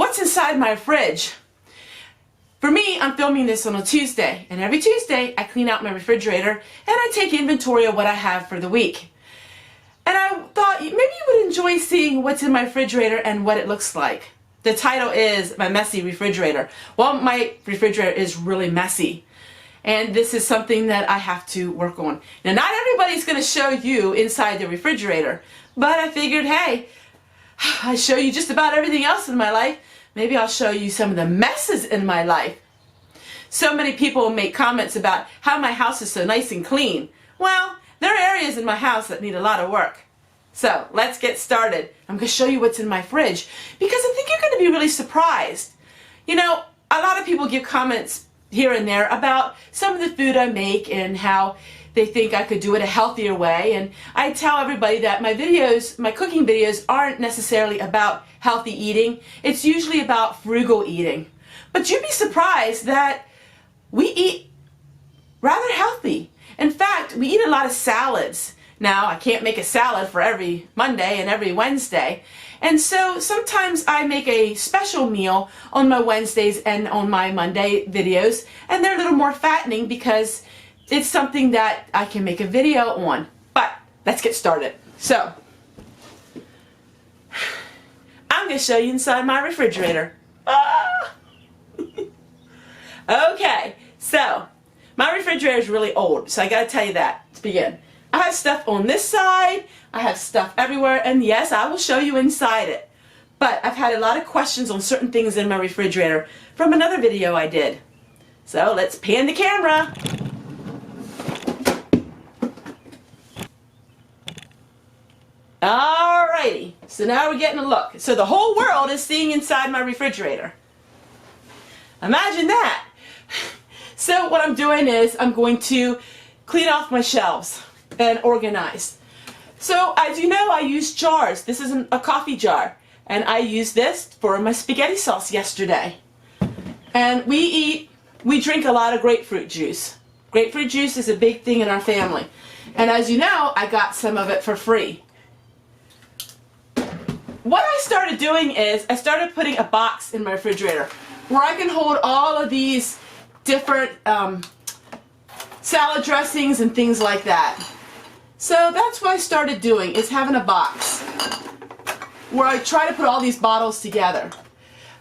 what's inside my fridge? For me, I'm filming this on a Tuesday, and every Tuesday I clean out my refrigerator and I take inventory of what I have for the week. And I thought maybe you would enjoy seeing what's in my refrigerator and what it looks like. The title is My Messy Refrigerator. Well, my refrigerator is really messy. And this is something that I have to work on. Now, not everybody's going to show you inside the refrigerator, but I figured, hey, I show you just about everything else in my life. Maybe I'll show you some of the messes in my life. So many people make comments about how my house is so nice and clean. Well, there are areas in my house that need a lot of work. So let's get started. I'm going to show you what's in my fridge because I think you're going to be really surprised. You know, a lot of people give comments here and there about some of the food I make and how they think I could do it a healthier way. And I tell everybody that my videos, my cooking videos, aren't necessarily about healthy eating. It's usually about frugal eating. But you'd be surprised that we eat rather healthy. In fact, we eat a lot of salads. Now, I can't make a salad for every Monday and every Wednesday. And so sometimes I make a special meal on my Wednesdays and on my Monday videos. And they're a little more fattening because it's something that I can make a video on. But let's get started. So, I'm going to show you inside my refrigerator. Okay, so my refrigerator is really old, so I got to tell you that to begin. I have stuff on this side, I have stuff everywhere, and yes, I will show you inside it. But I've had a lot of questions on certain things in my refrigerator from another video I did. So let's pan the camera. Alrighty, so now we're getting a look. So the whole world is seeing inside my refrigerator. Imagine that. So what I'm doing is I'm going to clean off my shelves and organize. So as you know, I use jars. This is a coffee jar, and I used this for my spaghetti sauce yesterday. And we drink a lot of grapefruit juice. Grapefruit juice is a big thing in our family. And as you know, I got some of it for free. What I started doing is I started putting a box in my refrigerator where I can hold all of these different salad dressings and things like that. So that's what I started doing, is having a box where I try to put all these bottles together.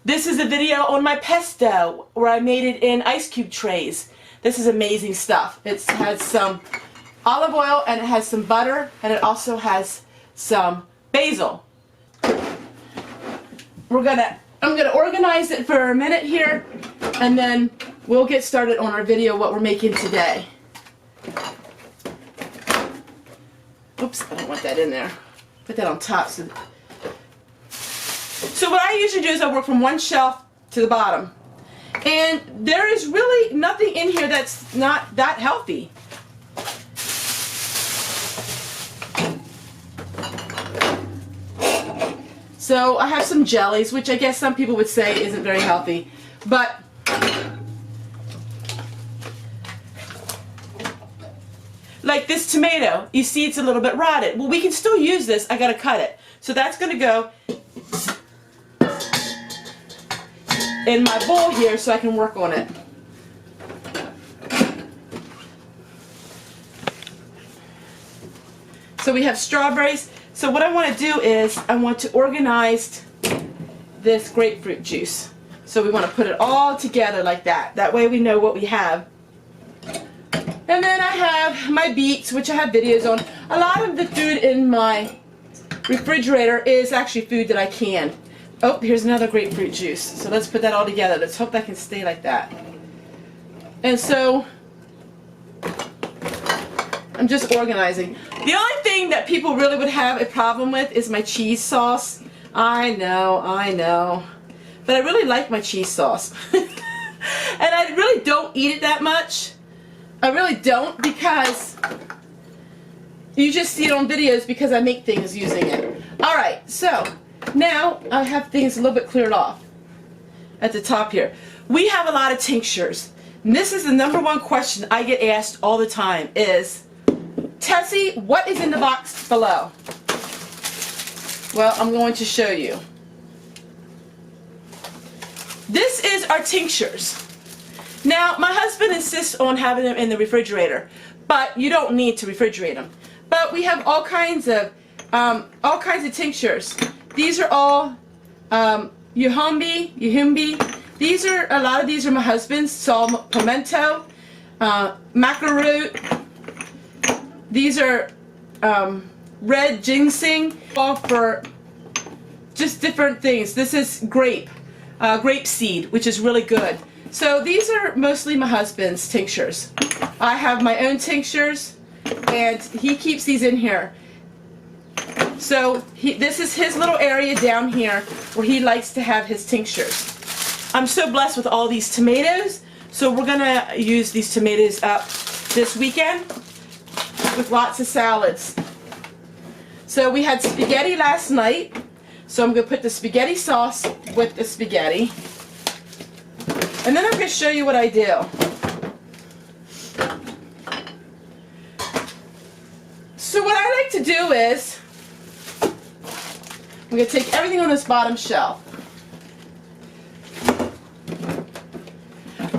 This is a video on my pesto where I made it in ice cube trays. This is amazing stuff. It has some olive oil and it has some butter and it also has some basil. I'm gonna organize it for a minute here and then we'll get started on our video what we're making today. Oops, I don't want that in there. Put that on top. So what I usually do is I work from one shelf to the bottom. And there is really nothing in here that's not that healthy. So I have some jellies, which I guess some people would say isn't very healthy. But like this tomato, you see it's a little bit rotted. Well, we can still use this. I gotta cut it. So that's gonna go in my bowl here so I can work on it. So we have strawberries. So what I want to do is I want to organize this grapefruit juice. So we want to put it all together like that. That way we know what we have. And then I have my beets, which I have videos on. A lot of the food in my refrigerator is actually food that I canned. Oh, here's another grapefruit juice. So let's put that all together. Let's hope that can stay like that. And so I'm just organizing. The only thing that people really would have a problem with is my cheese sauce. I know. But I really like my cheese sauce. And I really don't eat it that much. I really don't, because you just see it on videos because I make things using it. Alright, so now I have things a little bit cleared off at the top here. We have a lot of tinctures. And this is the #1 question I get asked all the time is, Tessie, what is in the box below? Well, I'm going to show you. This is our tinctures. Now, my husband insists on having them in the refrigerator, but you don't need to refrigerate them. But we have all kinds of tinctures. These are all Yahumbi. These are, a lot of these are my husband's. Sal pimento, maca root. These are red ginseng, all for just different things. This is grape seed, which is really good. So these are mostly my husband's tinctures. I have my own tinctures, and he keeps these in here. So this is his little area down here where he likes to have his tinctures. I'm so blessed with all these tomatoes, so we're gonna use these tomatoes up this weekend with lots of salads. So we had spaghetti last night, so I'm gonna put the spaghetti sauce with the spaghetti. And then I'm going to show you what I do. So what I like to do is, I'm going to take everything on this bottom shelf.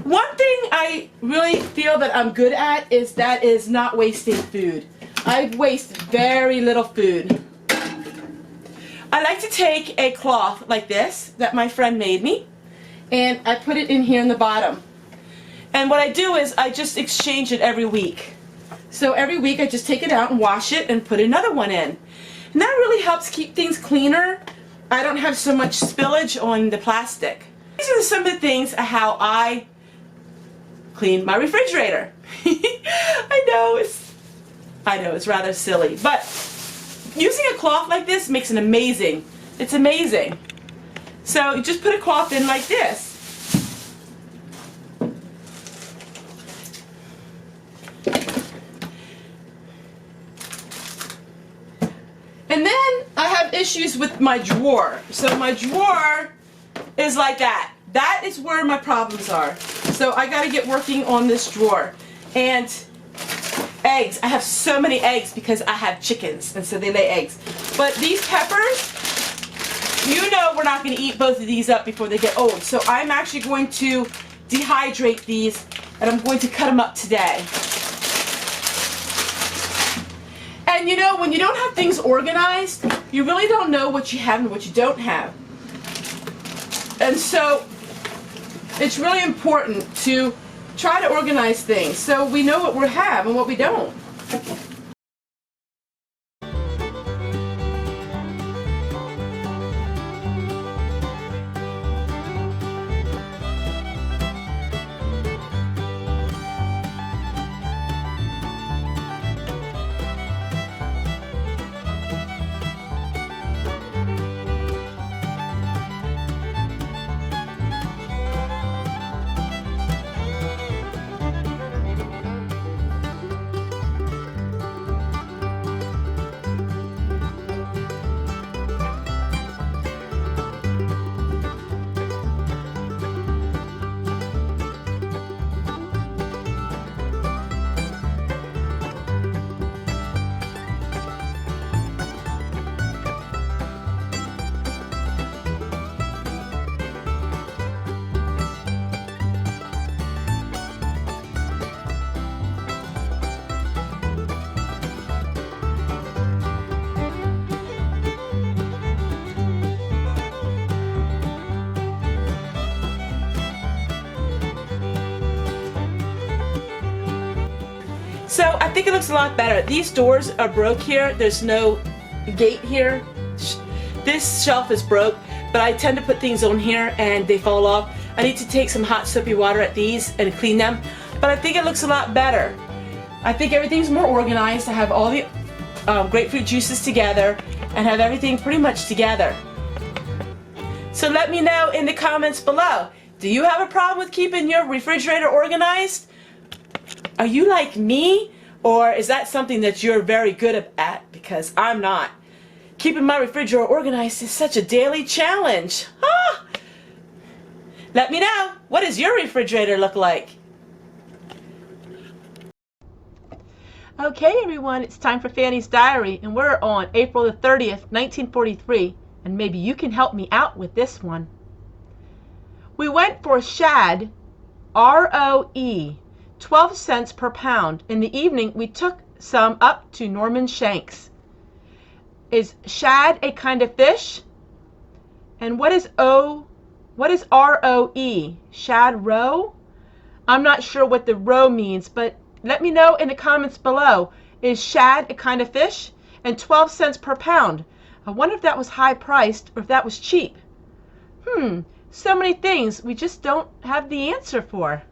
One thing I really feel that I'm good at is not wasting food. I waste very little food. I like to take a cloth like this that my friend made me, and I put it in here in the bottom. And what I do is I just exchange it every week. So every week I just take it out and wash it and put another one in. And that really helps keep things cleaner. I don't have so much spillage on the plastic. These are some of the things how I clean my refrigerator. I know it's rather silly, but using a cloth like this makes it amazing. It's amazing. So you just put a cloth in like this. And then I have issues with my drawer. So my drawer is like that. That is where my problems are. So I got to get working on this drawer. And eggs. I have so many eggs because I have chickens, and so they lay eggs. But these peppers, you know we're not going to eat both of these up before they get old. So I'm actually going to dehydrate these, and I'm going to cut them up today. And you know, when you don't have things organized, you really don't know what you have and what you don't have. And so it's really important to try to organize things so we know what we have and what we don't. So I think it looks a lot better. These doors are broke here. There's no gate here. This shelf is broke, but I tend to put things on here and they fall off. I need to take some hot soapy water at these and clean them, but I think it looks a lot better. I think everything's more organized. I have all the grapefruit juices together and have everything pretty much together. So let me know in the comments below. Do you have a problem with keeping your refrigerator organized? Are you like me, or is that something that you're very good at? Because I'm not. Keeping my refrigerator organized is such a daily challenge. Ah! Let me know. What does your refrigerator look like? Okay, everyone, it's time for Fanny's Diary, and we're on April the 30th, 1943, and maybe you can help me out with this one. We went for shad, R-O-E, 12 cents per pound. In the evening, we took some up to Norman Shank's. Is shad a kind of fish? And what is R-O-E? Shad roe? I'm not sure what the roe means, but let me know in the comments below. Is shad a kind of fish? And 12 cents per pound. I wonder if that was high priced or if that was cheap. So many things we just don't have the answer for.